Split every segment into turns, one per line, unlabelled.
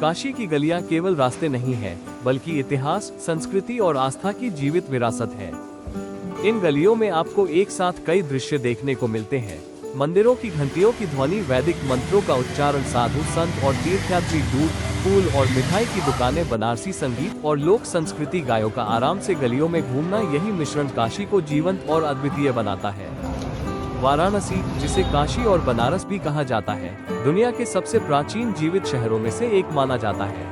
काशी की गलियां केवल रास्ते नहीं हैं, बल्कि इतिहास, संस्कृति और आस्था की जीवित विरासत है। इन गलियों में आपको एक साथ कई दृश्य देखने को मिलते हैं। मंदिरों की घंटियों की ध्वनि, वैदिक मंत्रों का उच्चारण, साधु संत और तीर्थयात्री, दूध, फूल और मिठाई की दुकानें, बनारसी संगीत और लोक संस्कृति गायों का आराम से गलियों में घूमना, यही मिश्रण काशी को जीवंत और अद्वितीय बनाता है। वाराणसी, जिसे काशी और बनारस भी कहा जाता है, दुनिया के सबसे प्राचीन जीवित शहरों में से एक माना जाता है।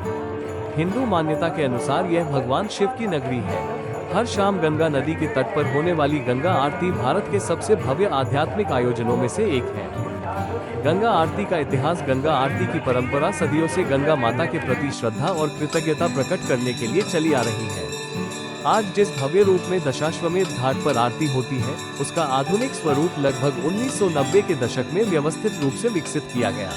हिंदू मान्यता के अनुसार यह भगवान शिव की नगरी है। हर शाम गंगा नदी के तट पर होने वाली गंगा आरती भारत के सबसे भव्य आध्यात्मिक आयोजनों में से एक है। गंगा आरती का इतिहास। गंगा आरती की परंपरा सदियों से गंगा माता के प्रति श्रद्धा और कृतज्ञता प्रकट करने के लिए चली आ रही है। आज जिस भव्य रूप में दशाश्वमेध घाट पर आरती होती है, उसका आधुनिक स्वरूप लगभग 1990 के दशक में व्यवस्थित रूप से विकसित किया गया।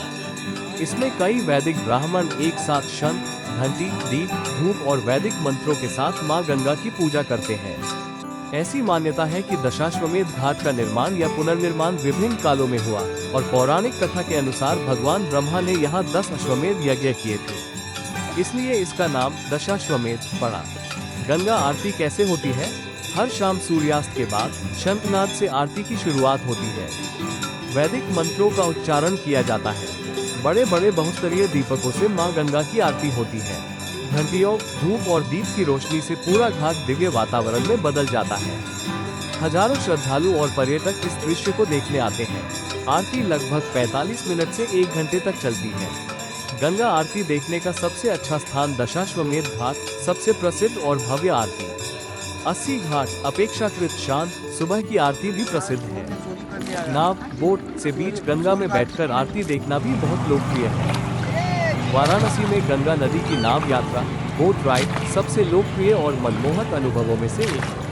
इसमें कई वैदिक ब्राह्मण एक साथ शंख, घंटी, दीप, धूप और वैदिक मंत्रों के साथ मां गंगा की पूजा करते हैं। ऐसी मान्यता है कि दशाश्वमेध घाट का निर्माण या पुनर्निर्माण विभिन्न कालों में हुआ और पौराणिक कथा के अनुसार भगवान ब्रह्मा ने यहाँ 10 अश्वमेध यज्ञ किए थे, इसलिए इसका नाम दशाश्वमेध पड़ा। गंगा आरती कैसे होती है? हर शाम सूर्यास्त के बाद शंखनाद से आरती की शुरुआत होती है। वैदिक मंत्रों का उच्चारण किया जाता है। बड़े बड़े बहुस्तरीय दीपकों से मां गंगा की आरती होती है। घंटियों, धूप और दीप की रोशनी से पूरा घाट दिव्य वातावरण में बदल जाता है। हजारों श्रद्धालु और पर्यटक इस दृश्य को देखने आते हैं। आरती लगभग 45 मिनट से 1 घंटे तक चलती है। गंगा आरती देखने का सबसे अच्छा स्थान दशाश्वमेध घाट, सबसे प्रसिद्ध और भव्य आरती। 80 घाट अपेक्षाकृत शांत, सुबह की आरती भी प्रसिद्ध है। नाव, बोट से बीच गंगा में बैठकर आरती देखना भी बहुत लोकप्रिय है। वाराणसी में गंगा नदी की नाव यात्रा, बोट राइड सबसे लोकप्रिय और मनमोहक अनुभवों में से एक है।